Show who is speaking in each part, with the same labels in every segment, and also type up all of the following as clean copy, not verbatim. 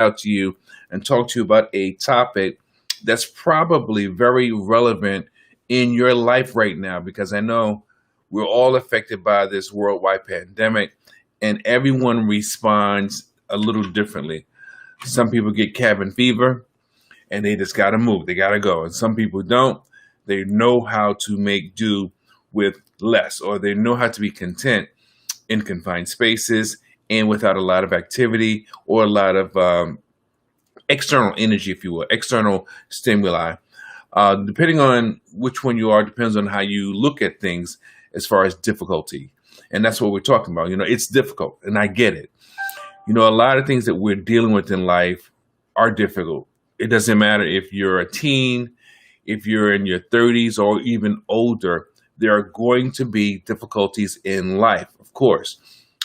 Speaker 1: out to you and talk to you about a topic that's probably very relevant in your life right now because I know we're all affected by this worldwide pandemic and everyone responds a little differently. Some people get cabin fever and they just got to move, they got to go. And some people don't. They know how to make do with less, or they know how to be content in confined spaces and without a lot of activity or a lot of external energy, if you will, external stimuli. Depending on which one you are, depends on how you look at things as far as difficulty. And that's what we're talking about. It's difficult, and I get it. A lot of things that we're dealing with in life are difficult. It doesn't matter if you're a teen, if you're in your 30s, or even older, there are going to be difficulties in life, of course.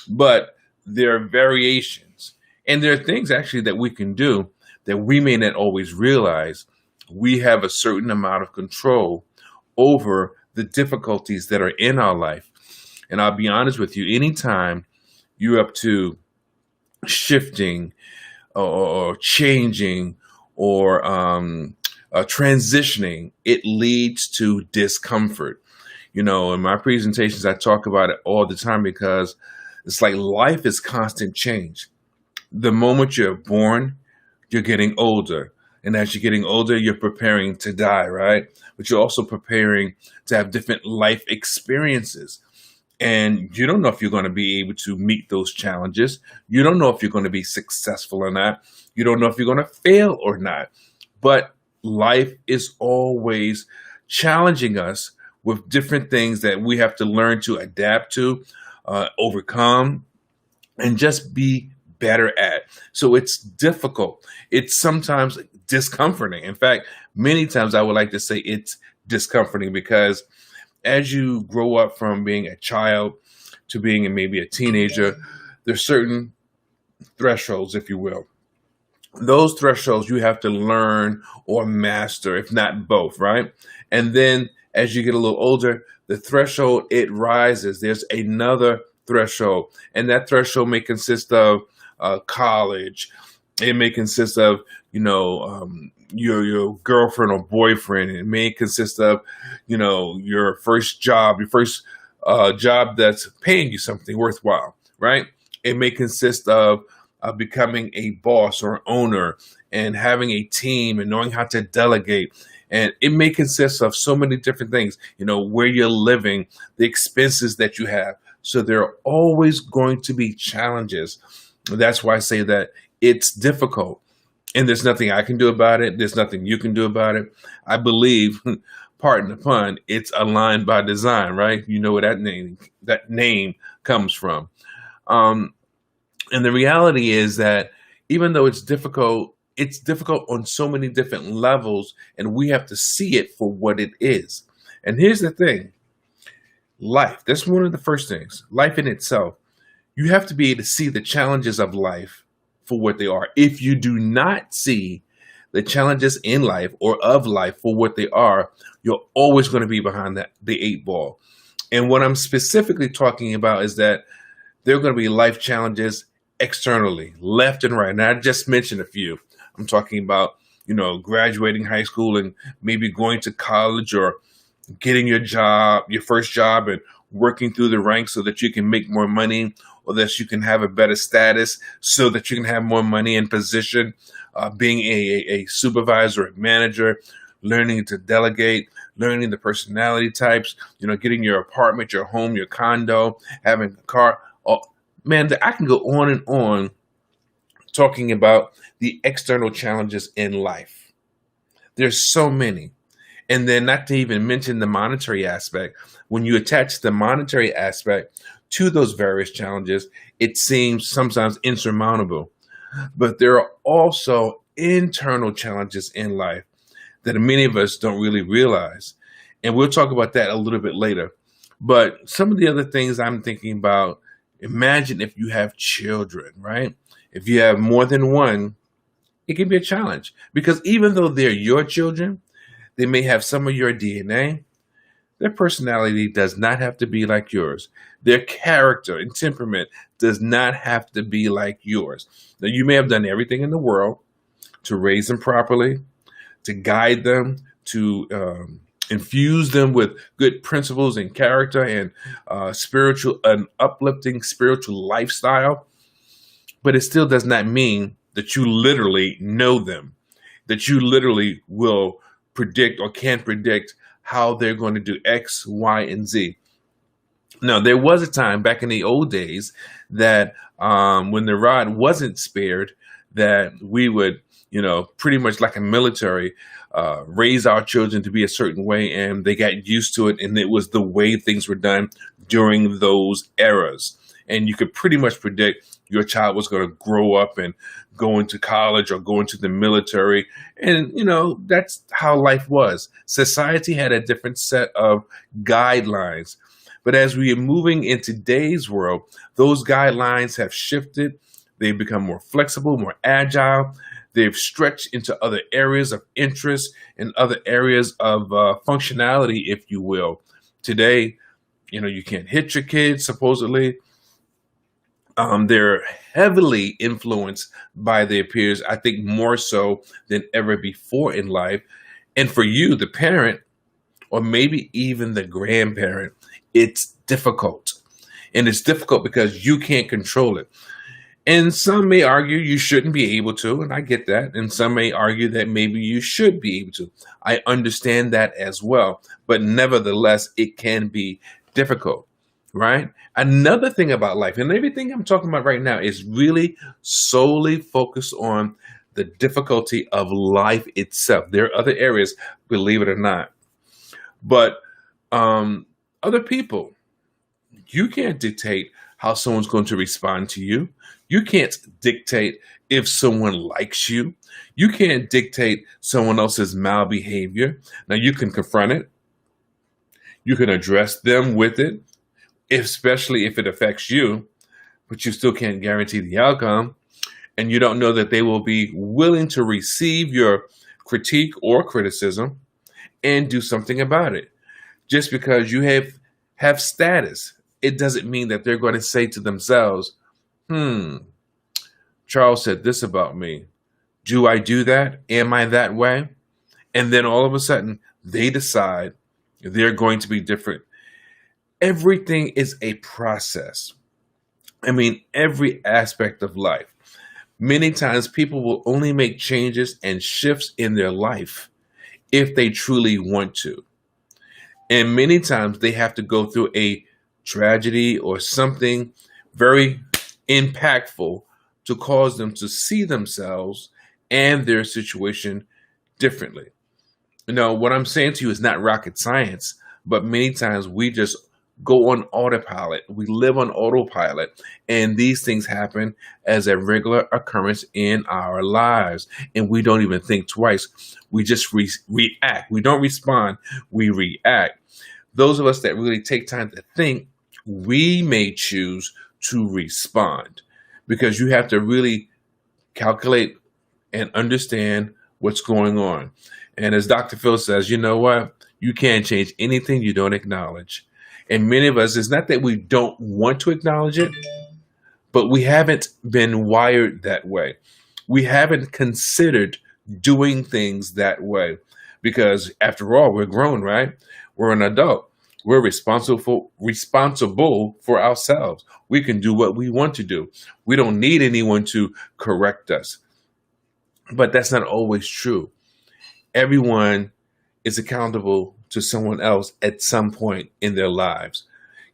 Speaker 1: But there are variations. And there are things actually that we can do that we may not always realize. We have a certain amount of control over the difficulties that are in our life. And I'll be honest with you, anytime you're up to shifting or changing or transitioning, it leads to discomfort. In my presentations, I talk about it all the time because it's like life is constant change. The moment you're born, you're getting older. And as you're getting older, you're preparing to die, right? But you're also preparing to have different life experiences. And you don't know if you're going to be able to meet those challenges. You don't know if you're going to be successful or not. You don't know if you're going to fail or not. But life is always challenging us with different things that we have to learn to adapt to, overcome, and just be better at. So it's difficult. It's sometimes discomforting. In fact, many times I would like to say it's discomforting because as you grow up from being a child to being maybe a teenager, there's certain thresholds, if you will. Those thresholds you have to learn or master, if not both, right? And then as you get a little older, the threshold, it rises. There's another threshold, and that threshold may consist of college. It may consist of, your girlfriend or boyfriend. It may consist of, your first job, job that's paying you something worthwhile, right? It may consist of becoming a boss or owner and having a team and knowing how to delegate. And it may consist of so many different things, where you're living, the expenses that you have. So there are always going to be challenges. That's why I say that it's difficult. And there's nothing I can do about it. There's nothing you can do about it. I believe, pardon the pun, it's aligned by design, right? You know where that name comes from. And the reality is that even though it's difficult on so many different levels, and we have to see it for what it is. And here's the thing. Life, that's one of the first things. Life in itself, you have to be able to see the challenges of life for what they are. If you do not see the challenges in life or of life for what they are, you're always going to be behind the eight ball. And what I'm specifically talking about is that there are going to be life challenges externally, left and right. And I just mentioned a few. I'm talking about, graduating high school and maybe going to college or getting your first job, and working through the ranks so that you can make more money or that you can have a better status so that you can have more money and position, being a supervisor, a manager, learning to delegate, learning the personality types, getting your apartment, your home, your condo, having a car. Oh, man, I can go on and on talking about the external challenges in life. There's so many. And then not to even mention the monetary aspect. When you attach the monetary aspect to those various challenges, it seems sometimes insurmountable. But there are also internal challenges in life that many of us don't really realize. And we'll talk about that a little bit later. But some of the other things I'm thinking about, imagine if you have children, right? If you have more than one, it can be a challenge because even though they're your children, they may have some of your DNA. Their personality does not have to be like yours. Their character and temperament does not have to be like yours. Now, you may have done everything in the world to raise them properly, to guide them, to infuse them with good principles and character and an uplifting spiritual lifestyle. But it still does not mean that you literally know them, that you literally will predict or can predict how they're going to do X, Y, and Z. Now, there was a time back in the old days that when the rod wasn't spared, that we would, pretty much like a military, raise our children to be a certain way, and they got used to it, and it was the way things were done during those eras. And you could pretty much predict your child was going to grow up and go into college or go into the military. And, that's how life was. Society had a different set of guidelines. But as we are moving in today's world, those guidelines have shifted. They've become more flexible, more agile. They've stretched into other areas of interest and other areas of functionality, if you will. Today, you can't hit your kids, supposedly. They're heavily influenced by their peers, I think more so than ever before in life. And for you, the parent, or maybe even the grandparent, it's difficult. And it's difficult because you can't control it. And some may argue you shouldn't be able to, and I get that. And some may argue that maybe you should be able to. I understand that as well. But nevertheless, it can be difficult, right? Another thing about life, and everything I'm talking about right now is really solely focused on the difficulty of life itself. There are other areas, believe it or not. But other people, you can't dictate how someone's going to respond to you. You can't dictate if someone likes you. You can't dictate someone else's malbehavior. Now, you can confront it. You can address them with it, especially if it affects you, but you still can't guarantee the outcome. And you don't know that they will be willing to receive your critique or criticism and do something about it. Just because you have status, it doesn't mean that they're going to say to themselves, Charles said this about me. Do I do that? Am I that way? And then all of a sudden, they decide they're going to be different. Everything is a process. I mean, every aspect of life. Many times people will only make changes and shifts in their life if they truly want to. And many times they have to go through a tragedy or something very impactful to cause them to see themselves and their situation differently. What I'm saying to you is not rocket science, but many times we just go on autopilot. We live on autopilot, and these things happen as a regular occurrence in our lives, and we don't even think twice. We just react. We don't respond. We react. Those of us that really take time to think, we may choose to respond, because you have to really calculate and understand what's going on. And as Dr. Phil says, you know what? You can't change anything you don't acknowledge. And many of us, it's not that we don't want to acknowledge it, but we haven't been wired that way. We haven't considered doing things that way, because after all, we're grown, right? We're an adult. We're responsible for ourselves. We can do what we want to do. We don't need anyone to correct us. But that's not always true. Everyone is accountable to someone else at some point in their lives.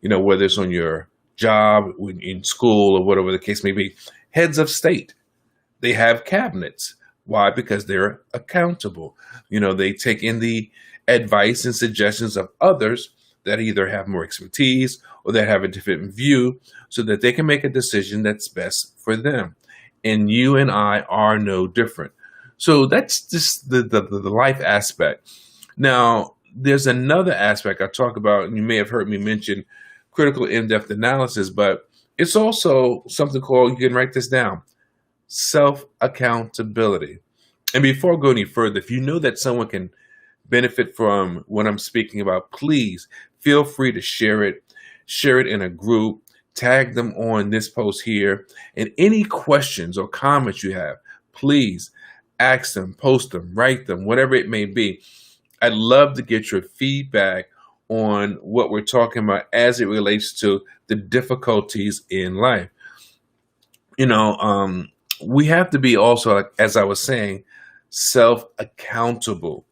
Speaker 1: Whether it's on your job, in school, or whatever the case may be. Heads of state, they have cabinets. Why? Because they're accountable. They take in the advice and suggestions of others that either have more expertise or that have a different view, so that they can make a decision that's best for them. And you and I are no different. So that's just the life aspect. Now, there's another aspect I talk about, and you may have heard me mention critical in-depth analysis, but it's also something called, you can write this down, self-accountability. And before I go any further, if you know that someone can benefit from what I'm speaking about, please feel free to share it. Share it in a group, tag them on this post here, and any questions or comments you have, please ask them, post them, write them, whatever it may be. I'd love to get your feedback on what we're talking about as it relates to the difficulties in life. You know, we have to be also, like, as I was saying, self accountable.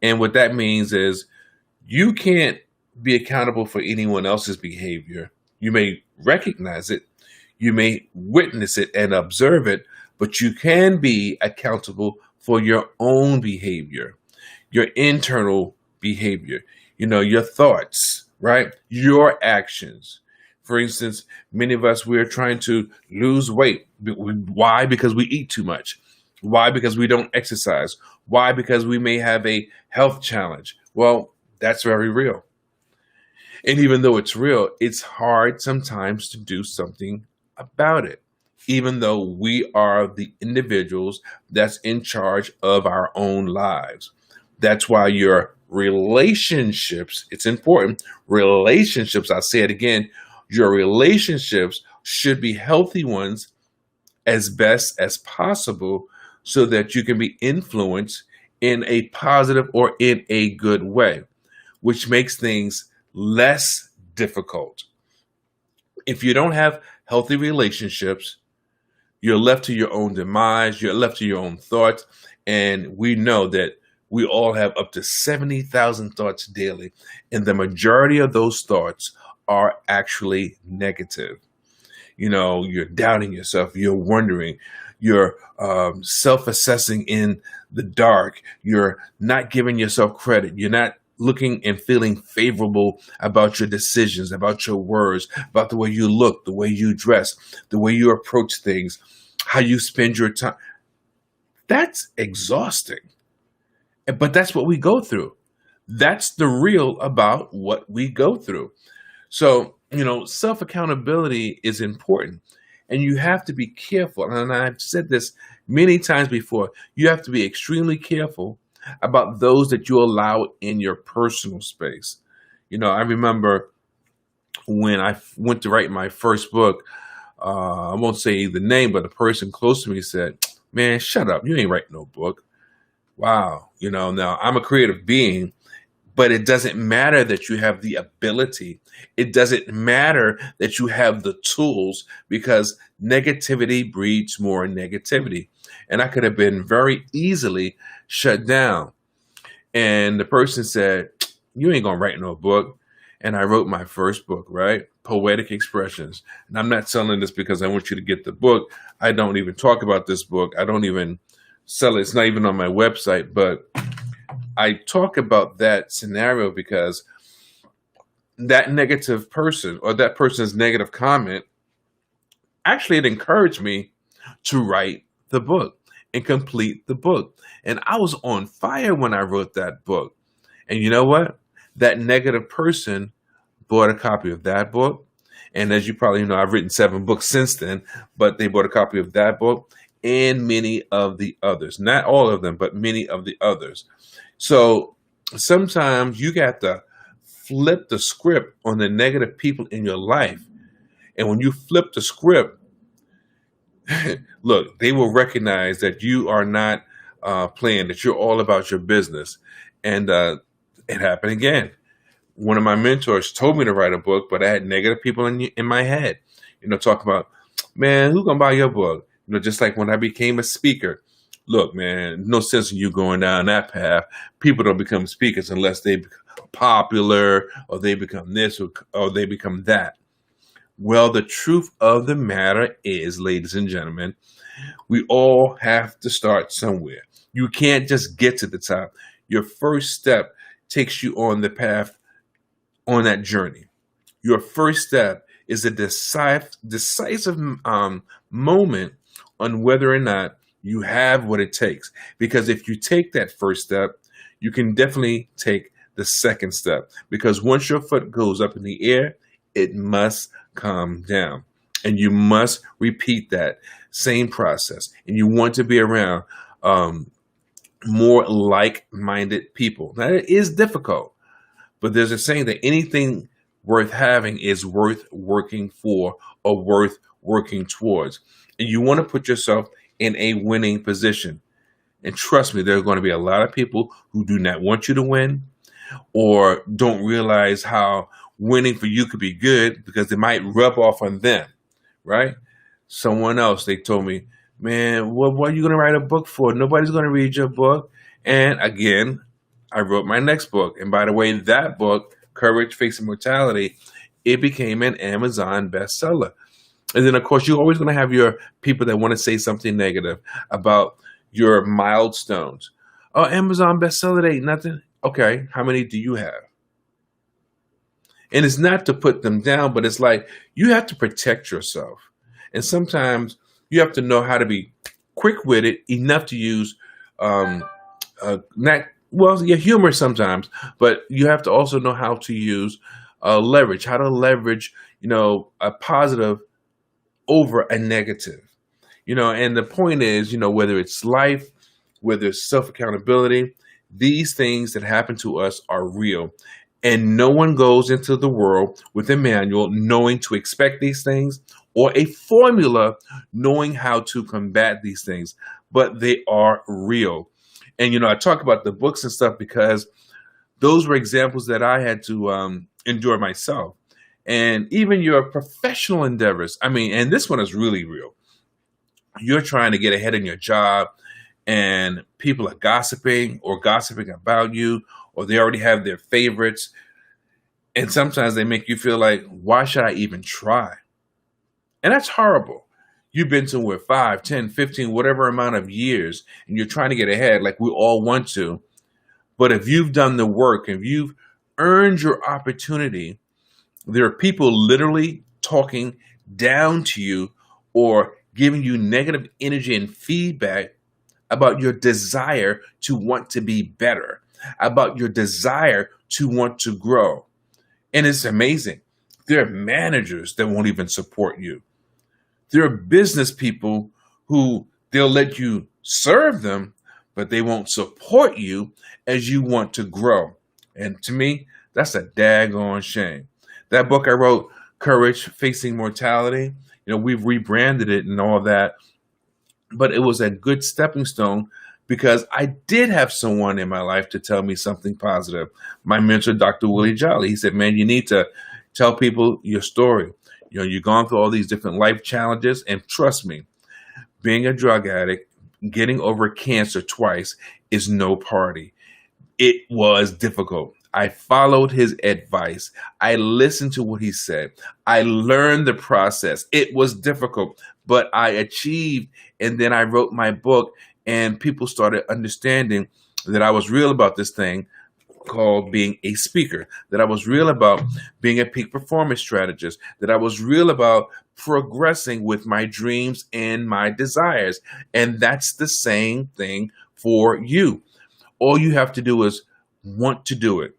Speaker 1: And what that means is you can't be accountable for anyone else's behavior. You may recognize it, you may witness it and observe it, but you can be accountable for your own behavior, your internal behavior, your thoughts, right? Your actions. For instance, many of us, we're trying to lose weight. Why? Because we eat too much. Why? Because we don't exercise. Why? Because we may have a health challenge. Well, that's very real. And even though it's real, it's hard sometimes to do something about it, even though we are the individuals that's in charge of our own lives. That's why your relationships, it's important. Relationships, I'll say it again, your relationships should be healthy ones as best as possible so that you can be influenced in a positive or in a good way, which makes things less difficult. If you don't have healthy relationships, you're left to your own demise, you're left to your own thoughts. And we know that we all have up to 70,000 thoughts daily. And the majority of those thoughts are actually negative. You're doubting yourself, you're wondering, you're self-assessing in the dark, you're not giving yourself credit, you're not looking and feeling favorable about your decisions, about your words, about the way you look, the way you dress, the way you approach things, how you spend your time. That's exhausting. But that's what we go through. That's the real about what we go through. So, self accountability is important. And you have to be careful. And I've said this many times before. You have to be extremely careful about those that you allow in your personal space. I remember when I went to write my first book, I won't say the name, but a person close to me said, "Man, shut up. You ain't writing no book." Wow. Now I'm a creative being, but it doesn't matter that you have the ability. It doesn't matter that you have the tools, because negativity breeds more negativity. And I could have been very easily shut down. And the person said, "You ain't going to write no book." And I wrote my first book, right? Poetic Expressions. And I'm not selling this because I want you to get the book. I don't even talk about this book. I don't even sell it. It's not even on my website. But I talk about that scenario because that negative person, or that person's negative comment, actually it encouraged me to write the book and complete the book. And I was on fire when I wrote that book. And you know what? That negative person bought a copy of that book. And as you probably know, I've written 7 books since then, but they bought a copy of that book and many of the others. Not all of them, but many of the others. So sometimes you got to flip the script on the negative people in your life. And when you flip the script, look, they will recognize that you are not playing, that you're all about your business. And it happened again. One of my mentors told me to write a book, but I had negative people in my head, talking about, "Man, who's going to buy your book?" Just like when I became a speaker. Look, man, no sense in you going down that path. People don't become speakers unless they become popular, or they become this, or they become that. Well, the truth of the matter is, ladies and gentlemen, we all have to start somewhere. You can't just get to the top. Your first step takes you on the path, on that journey. Your first step is a decisive moment on whether or not you have what it takes. Because if you take that first step, you can definitely take the second step. Because once your foot goes up in the air, it must come down. And you must repeat that same process. And you want to be around more like-minded people. Now, it is difficult, but there's a saying that anything worth having is worth working for or worth working towards. And you want to put yourself in a winning position. And trust me, there are going to be a lot of people who do not want you to win or don't realize how winning for you could be good because it might rub off on them, right? Someone else, they told me, man, what are you going to write a book for? Nobody's going to read your book. And again, I wrote my next book. And by the way, that book, Courage Facing Mortality, it became an Amazon bestseller. And then, of course, you're always going to have your people that want to say something negative about your milestones. Oh, Amazon bestseller ain't nothing. Okay, how many do you have? And it's not to put them down, but it's like you have to protect yourself. And sometimes you have to know how to be quick-witted enough to use not well, yeah, humor sometimes, but you have to also know how to use leverage, how to leverage, a positive over a negative. And the point is, whether it's life, whether it's self accountability, these things that happen to us are real. And no one goes into the world with a manual knowing to expect these things or a formula knowing how to combat these things, but they are real. And, I talk about the books and stuff because those were examples that I had to endure myself. And even your professional endeavors. I mean, and this one is really real. You're trying to get ahead in your job and people are gossiping or gossiping about you, or they already have their favorites. And sometimes they make you feel like, why should I even try? And that's horrible. You've been somewhere 5, 10, 15, whatever amount of years, and you're trying to get ahead like we all want to. But if you've done the work, if you've earned your opportunity, there are people literally talking down to you or giving you negative energy and feedback about your desire to want to be better, about your desire to want to grow. And it's amazing. There are managers that won't even support you. There are business people who they'll let you serve them, but they won't support you as you want to grow. And to me, that's a daggone shame. That book I wrote, Courage Facing Mortality, we've rebranded it and all that, but it was a good stepping stone because I did have someone in my life to tell me something positive. My mentor, Dr. Willie Jolly, he said, man, you need to tell people your story. You've gone through all these different life challenges, and trust me, being a drug addict, getting over cancer twice is no party. It was difficult. I followed his advice. I listened to what he said. I learned the process. It was difficult, but I achieved. And then I wrote my book, and people started understanding that I was real about this thing called being a speaker, that I was real about being a peak performance strategist, that I was real about progressing with my dreams and my desires. And that's the same thing for you. All you have to do is want to do it.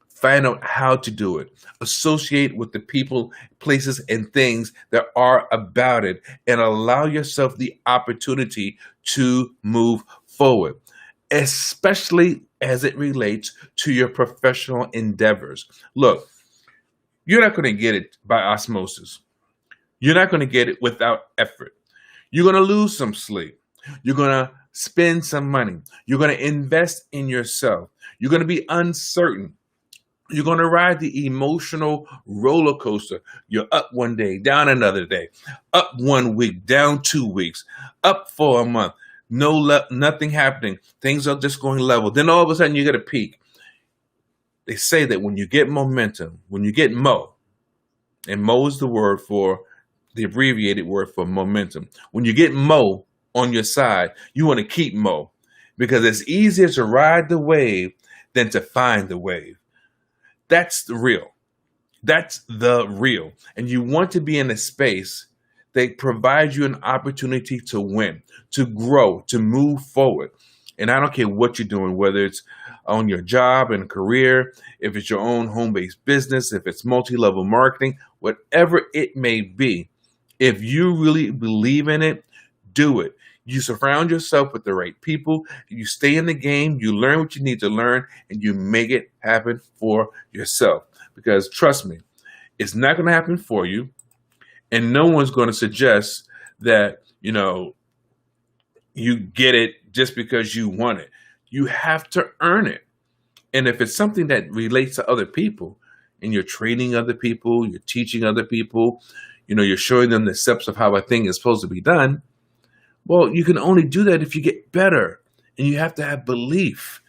Speaker 1: Find out how to do it. Associate with the people, places, and things that are about it, and allow yourself the opportunity to move forward, especially as it relates to your professional endeavors. Look, you're not going to get it by osmosis. You're not going to get it without effort. You're going to lose some sleep. You're going to spend some money. You're going to invest in yourself. You're going to be uncertain. You're going to ride the emotional roller coaster. You're up one day, down another day, up 1 week, down 2 weeks, up for a month. Nothing happening. Things are just going level. Then all of a sudden you get a peak. They say that when you get momentum, when you get mo, and mo is the abbreviated word for momentum. When you get mo on your side, you want to keep mo because it's easier to ride the wave than to find the wave. That's the real. That's the real. And you want to be in a space that provides you an opportunity to win, to grow, to move forward. And I don't care what you're doing, whether it's on your job and career, if it's your own home-based business, if it's multi-level marketing, whatever it may be, if you really believe in it, do it. You surround yourself with the right people, you stay in the game, you learn what you need to learn, and you make it happen for yourself. Because trust me, it's not going to happen for you, and no one's going to suggest that, you get it just because you want it. You have to earn it. And if it's something that relates to other people, and you're training other people, you're teaching other people, you're showing them the steps of how a thing is supposed to be done, well, you can only do that if you get better, and you have to have belief.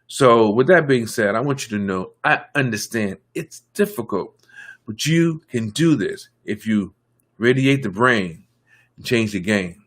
Speaker 1: So with that being said, I want you to know, I understand it's difficult, but you can do this if you radiate the brain and change the game.